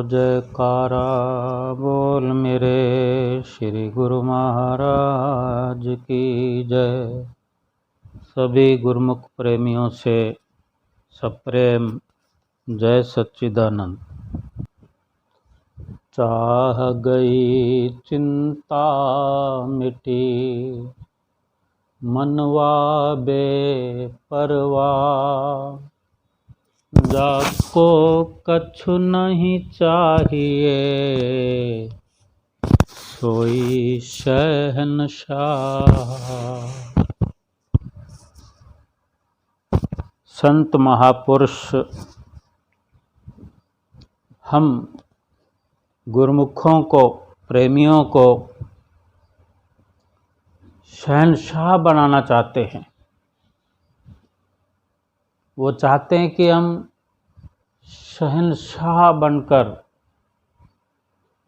जयकारा बोल मेरे श्री गुरु महाराज की जय। सभी गुरुमुख प्रेमियों से सप्रेम जय सच्चिदानंद। चाह गई चिंता मिटी मनवा बेपरवाह, जाको कछु नहीं चाहिए सोई शहनशाह। संत महापुरुष हम गुरुमुखों को, प्रेमियों को शहनशाह बनाना चाहते हैं। वो चाहते हैं कि हम शहनशाह बनकर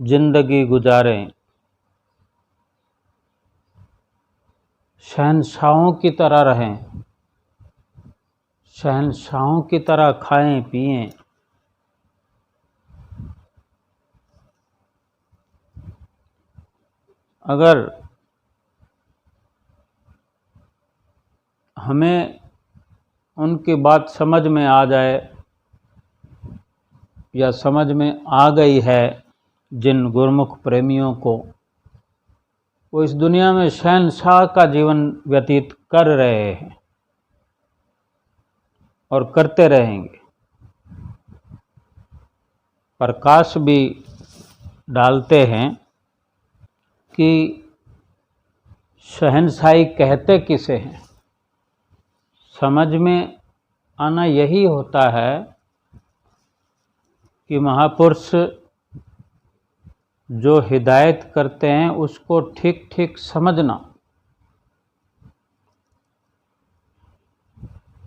जिंदगी गुजारें, शहनशाहों की तरह रहें, शहनशाहों की तरह खाएं पिएं। अगर हमें उनकी बात समझ में आ जाए या समझ में आ गई है, जिन गुरुमुख प्रेमियों को, वो इस दुनिया में शहनशाह का जीवन व्यतीत कर रहे हैं और करते रहेंगे। प्रकाश भी डालते हैं कि शहनशाही कहते किसे हैं। समझ में आना यही होता है कि महापुरुष जो हिदायत करते हैं उसको ठीक ठीक समझना,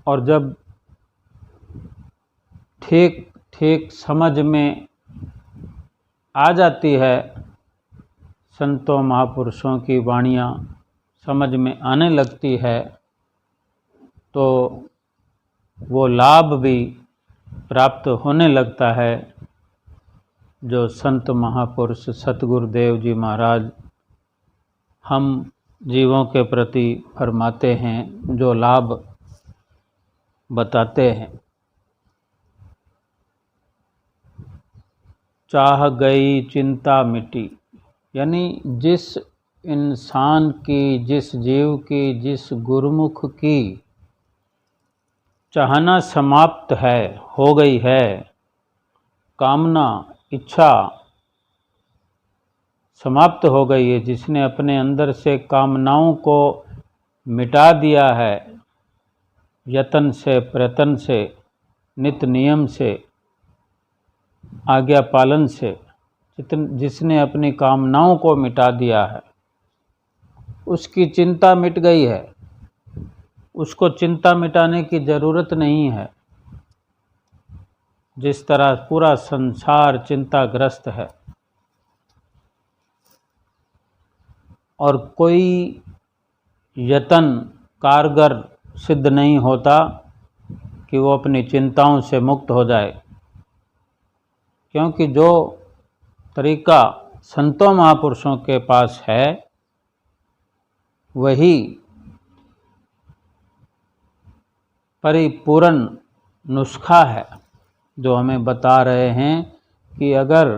और जब ठीक ठीक समझ में आ जाती है, संतों महापुरुषों की वाणियाँ समझ में आने लगती है, तो वो लाभ भी प्राप्त होने लगता है जो संत महापुरुष सतगुरुदेव जी महाराज हम जीवों के प्रति फरमाते हैं, जो लाभ बताते हैं। चाह गई चिंता मिटी, यानी जिस इंसान की, जिस जीव की, जिस गुरुमुख की चाहना समाप्त है, हो गई है, कामना इच्छा समाप्त हो गई है, जिसने अपने अंदर से कामनाओं को मिटा दिया है, यतन से, प्रयत्न से, नित नियम से, आज्ञा पालन से, जिसने अपनी कामनाओं को मिटा दिया है, उसकी चिंता मिट गई है। उसको चिंता मिटाने की ज़रूरत नहीं है। जिस तरह पूरा संसार चिंताग्रस्त है और कोई यतन कारगर सिद्ध नहीं होता कि वो अपनी चिंताओं से मुक्त हो जाए, क्योंकि जो तरीका संतों महापुरुषों के पास है वही परिपूर्ण नुस्खा है, जो हमें बता रहे हैं कि अगर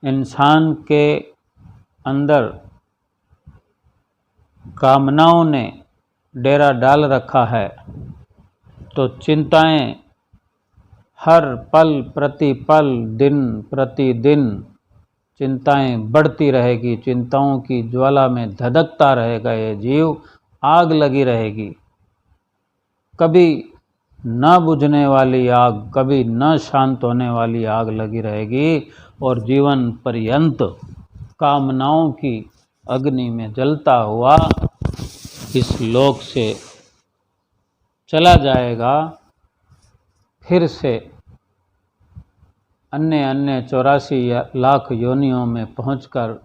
इंसान के अंदर कामनाओं ने डेरा डाल रखा है तो चिंताएं हर पल प्रतिपल, दिन प्रतिदिन चिंताएं बढ़ती रहेगी। चिंताओं की ज्वाला में धधकता रहेगा ये जीव, आग लगी रहेगी। कभी न बुझने वाली आग, कभी न शांत होने वाली आग लगी रहेगी और जीवन पर्यंत कामनाओं की अग्नि में जलता हुआ इस लोक से चला जाएगा। फिर से अन्य 84 लाख योनियों में पहुंचकर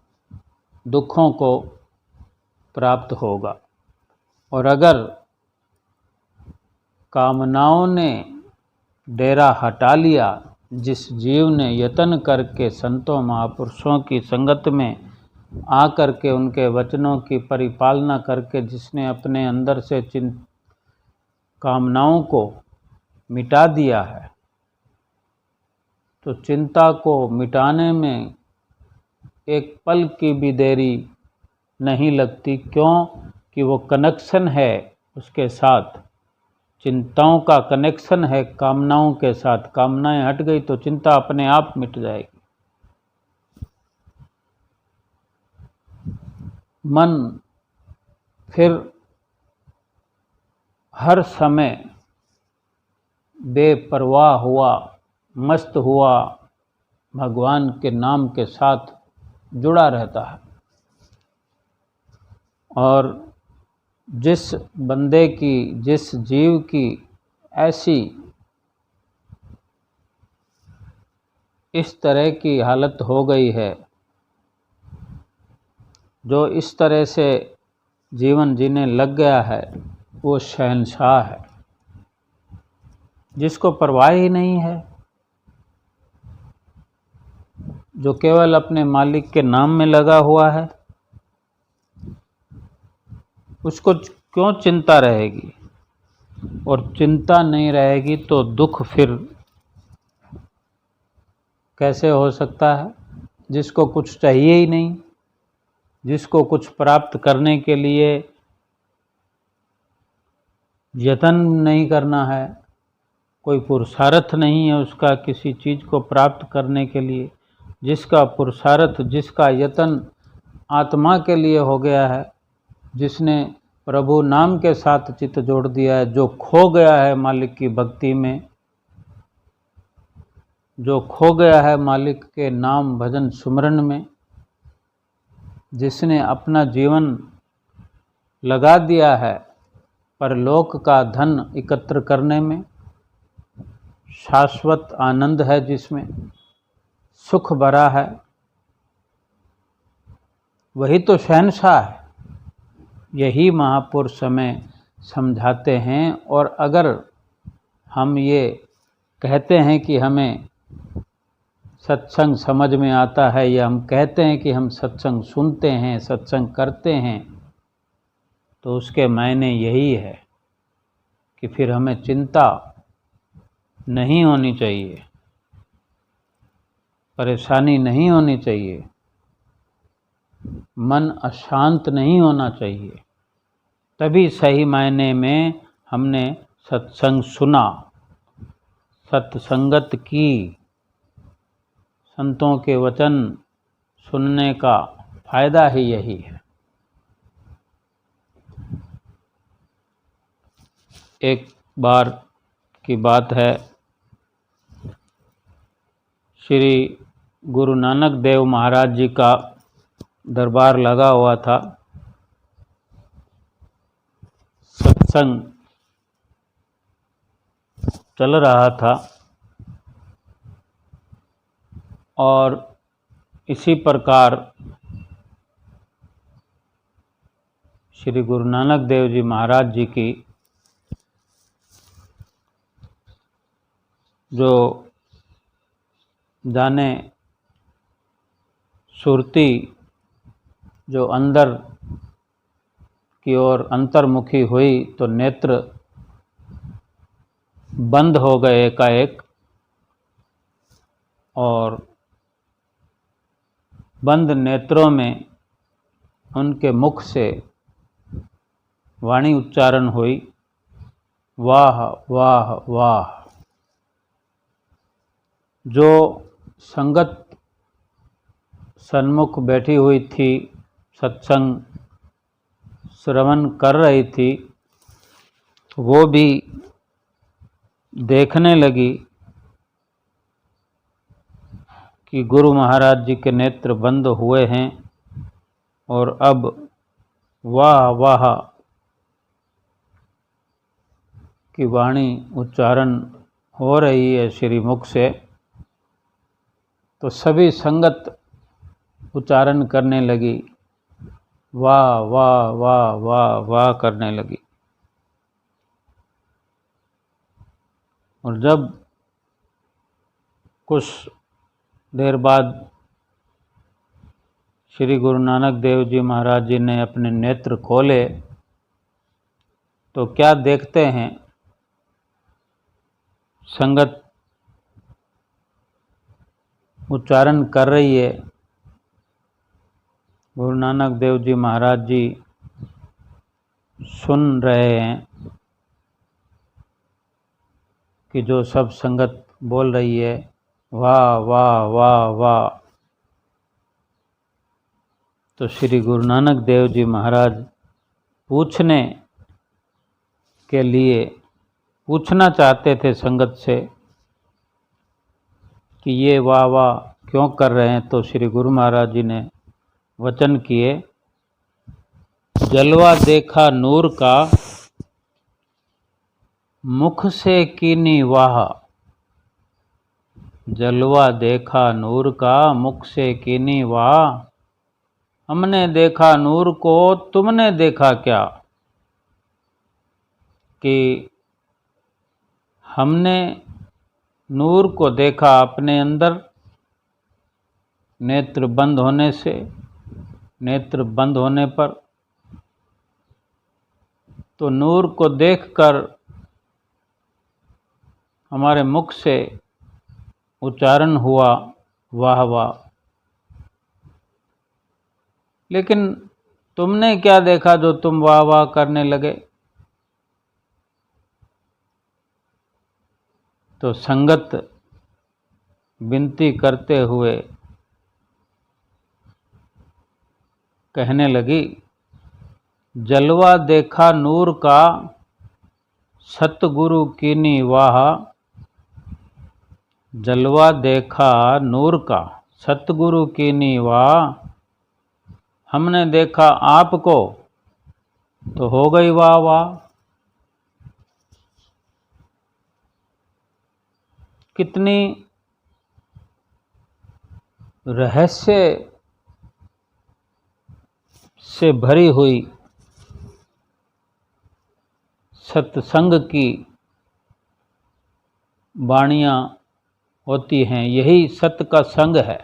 दुखों को प्राप्त होगा। और अगर कामनाओं ने डेरा हटा लिया जिस जीव ने यत्न करके संतों महापुरुषों की संगत में आकर के उनके वचनों की परिपालना करके जिसने अपने अंदर से कामनाओं को मिटा दिया है, तो चिंता को मिटाने में एक पल की भी देरी नहीं लगती। क्यों कि वो कनेक्शन है उसके साथ, चिंताओं का कनेक्शन है कामनाओं के साथ। कामनाएं हट गई तो चिंता अपने आप मिट जाएगी। मन फिर हर समय बेपरवाह हुआ, मस्त हुआ, भगवान के नाम के साथ जुड़ा रहता है। और जिस बंदे की, जिस जीव की ऐसी इस तरह की हालत हो गई है, जो इस तरह से जीवन जीने लग गया है, वो शहंशाह है, जिसको परवाह ही नहीं है, जो केवल अपने मालिक के नाम में लगा हुआ है। उसको क्यों चिंता रहेगी? और चिंता नहीं रहेगी तो दुख फिर कैसे हो सकता है? जिसको कुछ चाहिए ही नहीं, जिसको कुछ प्राप्त करने के लिए यत्न नहीं करना है, कोई पुरुषार्थ नहीं है उसका किसी चीज़ को प्राप्त करने के लिए, जिसका पुरुषार्थ, जिसका यत्न आत्मा के लिए हो गया है, जिसने प्रभु नाम के साथ चित्त जोड़ दिया है, जो खो गया है मालिक की भक्ति में, जो खो गया है मालिक के नाम भजन सुमरन में, जिसने अपना जीवन लगा दिया है परलोक का धन एकत्र करने में, शाश्वत आनंद है जिसमें, सुख भरा है, वही तो शहंशाह है। यही महापुरुष हमें समझाते हैं। और अगर हम ये कहते हैं कि हमें सत्संग समझ में आता है, या हम कहते हैं कि हम सत्संग सुनते हैं, सत्संग करते हैं, तो उसके मायने यही है कि फिर हमें चिंता नहीं होनी चाहिए, परेशानी नहीं होनी चाहिए, मन अशांत नहीं होना चाहिए। तभी सही मायने में हमने सत्संग सुना, सत्संगत की, संतों के वचन सुनने का फायदा ही यही है। एक बार की बात है, श्री गुरु नानक देव महाराज जी का दरबार लगा हुआ था। सत्संग चल रहा था और इसी प्रकार श्री गुरु नानक देव जी महाराज जी की जो जाने सुरती जो अंदर की ओर अंतर्मुखी हुई, तो नेत्र बंद हो गए एकाएक, और बंद नेत्रों में उनके मुख से वाणी उच्चारण हुई, वाह वाह वाह। जो संगत सन्मुख बैठी हुई थी, सत्संग श्रवण कर रही थी, वो भी देखने लगी कि गुरु महाराज जी के नेत्र बंद हुए हैं और अब वाह वाह की वाणी उच्चारण हो रही है श्रीमुख से। तो सभी संगत उच्चारण करने लगी, वाह वाह वाह वाह वाह करने लगी। और जब कुछ देर बाद श्री गुरु नानक देव जी महाराज जी ने अपने नेत्र खोले तो क्या देखते हैं, संगत उच्चारण कर रही है। गुरु नानक देव जी महाराज जी सुन रहे हैं कि जो सब संगत बोल रही है, वाह वाह वाह वाह। तो श्री गुरु नानक देव जी महाराज पूछने के लिए पूछना चाहते थे संगत से कि ये वाह वाह क्यों कर रहे हैं। तो श्री गुरु महाराज जी ने वचन किए, जलवा देखा नूर का, मुख से कीनी वाह। जलवा देखा नूर का, मुख से कीनी वाह। हमने देखा नूर को, तुमने देखा क्या। कि हमने नूर को देखा अपने अंदर, नेत्र बंद होने से, नेत्र बंद होने पर तो नूर को देखकर हमारे मुख से उच्चारण हुआ वाह वाह। लेकिन तुमने क्या देखा जो तुम वाह वाह करने लगे। तो संगत विनती करते हुए कहने लगी, जलवा देखा नूर का, सतगुरु कीनी वाह। जलवा देखा नूर का, सतगुरु कीनी वाह। हमने देखा आपको तो हो गई वाह वाह। कितनी रहस्य से भरी हुई सत्संग की वाणियाँ होती हैं। यही सत्य का संग है,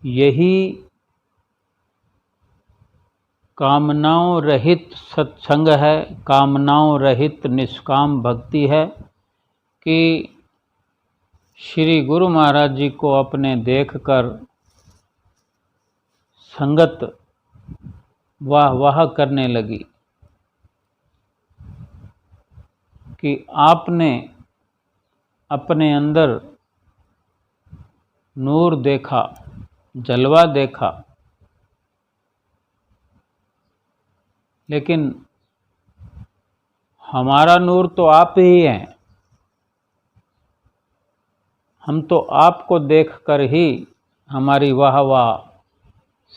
यही कामनाओं रहित सत्संग है, कामनाओं रहित निष्काम भक्ति है कि श्री गुरु महाराज जी को अपने देखकर संगत वाह वाह करने लगी कि आपने अपने अंदर नूर देखा, जलवा देखा, लेकिन हमारा नूर तो आप ही हैं। हम तो आपको देखकर ही हमारी वाह वाह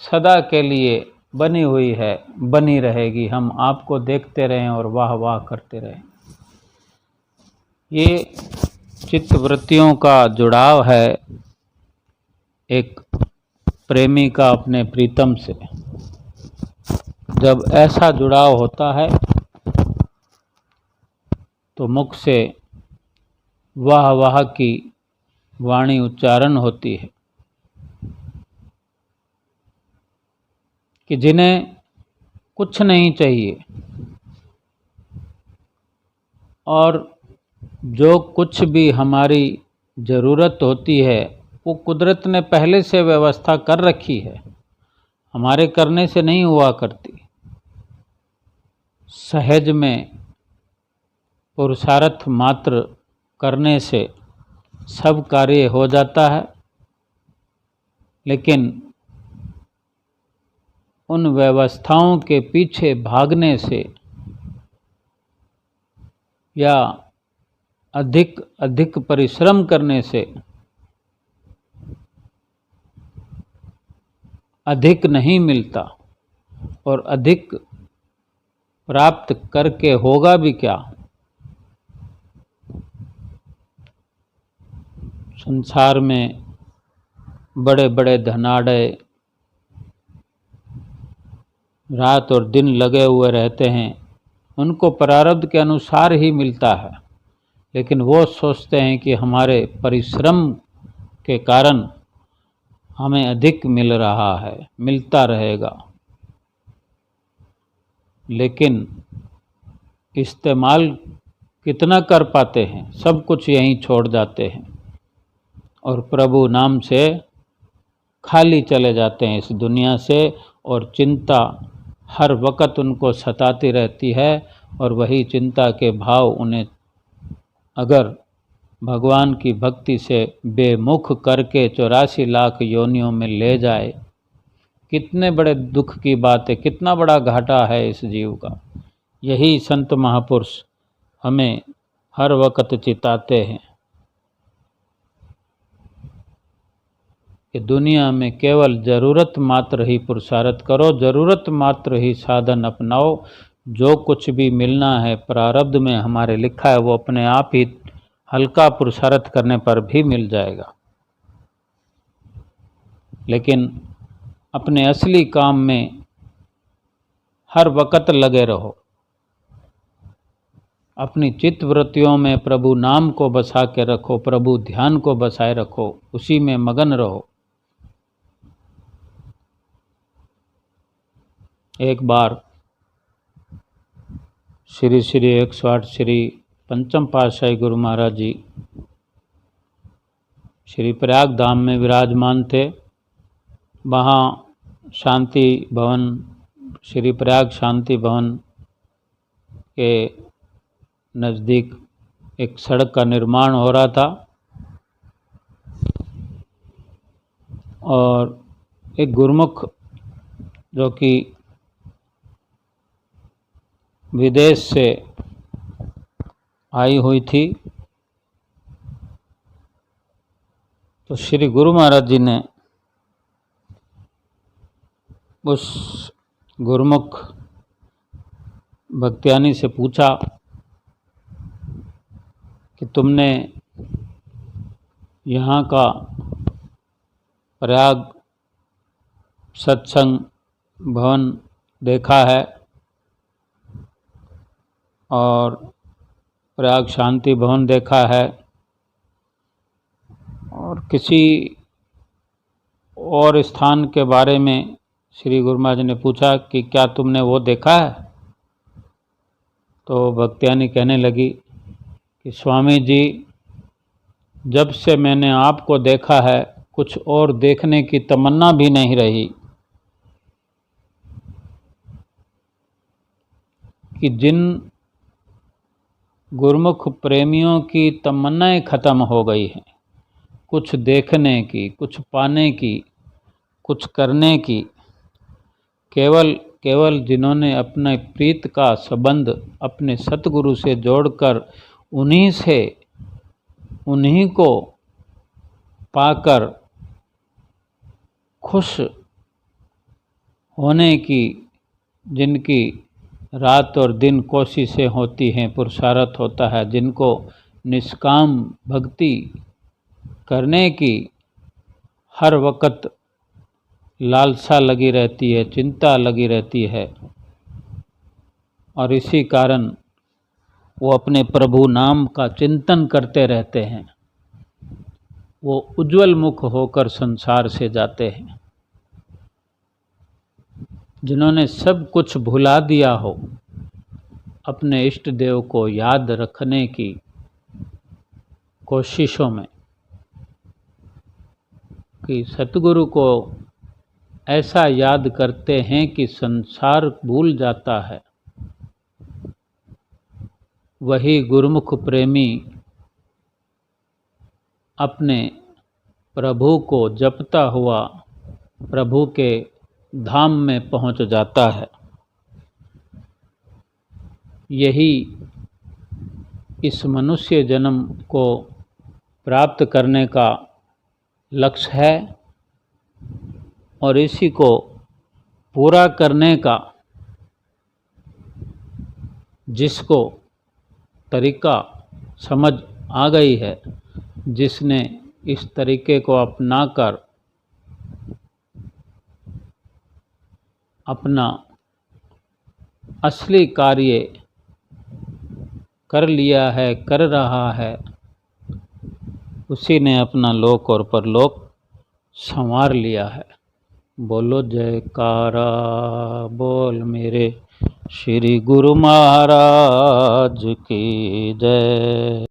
सदा के लिए बनी हुई है, बनी रहेगी। हम आपको देखते रहें और वाह वाह करते रहें। ये चित्तवृत्तियों का जुड़ाव है एक प्रेमी का अपने प्रीतम से। जब ऐसा जुड़ाव होता है तो मुख से वाह वाह की वाणी उच्चारण होती है कि जिन्हें कुछ नहीं चाहिए और जो कुछ भी हमारी ज़रूरत होती है वो कुदरत ने पहले से व्यवस्था कर रखी है, हमारे करने से नहीं हुआ करती। सहज में पुरुषार्थ मात्र करने से सब कार्य हो जाता है, लेकिन उन व्यवस्थाओं के पीछे भागने से या अधिक अधिक परिश्रम करने से अधिक नहीं मिलता और अधिक प्राप्त करके होगा भी क्या। संसार में बड़े बड़े धनाढ़ रात और दिन लगे हुए रहते हैं, उनको प्रारब्ध के अनुसार ही मिलता है। लेकिन वो सोचते हैं कि हमारे परिश्रम के कारण हमें अधिक मिल रहा है, मिलता रहेगा, लेकिन इस्तेमाल कितना कर पाते हैं? सब कुछ यहीं छोड़ जाते हैं और प्रभु नाम से खाली चले जाते हैं इस दुनिया से, और चिंता हर वक्त उनको सताती रहती है। और वही चिंता के भाव उन्हें अगर भगवान की भक्ति से बेमुख करके 84 लाख योनियों में ले जाए, कितने बड़े दुख की बात है, कितना बड़ा घाटा है इस जीव का। यही संत महापुरुष हमें हर वक्त चिताते हैं कि दुनिया में केवल ज़रूरत मात्र ही पुरुषार्थ करो, ज़रूरत मात्र ही साधन अपनाओ। जो कुछ भी मिलना है प्रारब्ध में हमारे लिखा है वो अपने आप ही हल्का पुरुषार्थ करने पर भी मिल जाएगा। लेकिन अपने असली काम में हर वक्त लगे रहो, अपनी चित्त वृत्तियों में प्रभु नाम को बसा के रखो, प्रभु ध्यान को बसाए रखो, उसी में मगन रहो। एक बार श्री श्री 108 श्री पंचम पातशाही गुरु महाराज जी श्री प्रयाग धाम में विराजमान थे। वहाँ शांति भवन, श्री प्रयाग शांति भवन के नज़दीक एक सड़क का निर्माण हो रहा था और एक गुरुमुख जो कि विदेश से आई हुई थी, तो श्री गुरु महाराज जी ने उस गुरुमुख भक्त्यानी से पूछा कि तुमने यहाँ का प्रयाग सत्संग भवन देखा है और प्रयाग शांति भवन देखा है, और किसी और स्थान के बारे में श्री गुरु महाराज ने पूछा कि क्या तुमने वो देखा है? तो भक्त्यानी कहने लगी कि स्वामी जी, जब से मैंने आपको देखा है कुछ और देखने की तमन्ना भी नहीं रही, कि जिन गुरुमुख प्रेमियों की तमन्नाएं खत्म हो गई हैं, कुछ देखने की, कुछ पाने की, कुछ करने की, केवल जिन्होंने अपने प्रीत का संबंध अपने सतगुरु से जोड़कर उन्हीं को पाकर खुश होने की, जिनकी रात और दिन कोशिशें होती हैं, पुरुषार्थ होता है, जिनको निष्काम भक्ति करने की हर वक्त लालसा लगी रहती है, चिंता लगी रहती है, और इसी कारण वो अपने प्रभु नाम का चिंतन करते रहते हैं, वो उज्जवल मुख होकर संसार से जाते हैं। जिन्होंने सब कुछ भुला दिया हो अपने इष्ट देव को याद रखने की कोशिशों में, कि सतगुरु को ऐसा याद करते हैं कि संसार भूल जाता है, वही गुरुमुख प्रेमी अपने प्रभु को जपता हुआ प्रभु के धाम में पहुंच जाता है। यही इस मनुष्य जन्म को प्राप्त करने का लक्ष्य है, और इसी को पूरा करने का जिसको तरीका समझ आ गई है, जिसने इस तरीके को अपनाकर अपना असली कार्य कर लिया है, कर रहा है, उसी ने अपना लोक और परलोक संवार लिया है। बोलो जयकारा, बोल मेरे श्री गुरु महाराज की जय।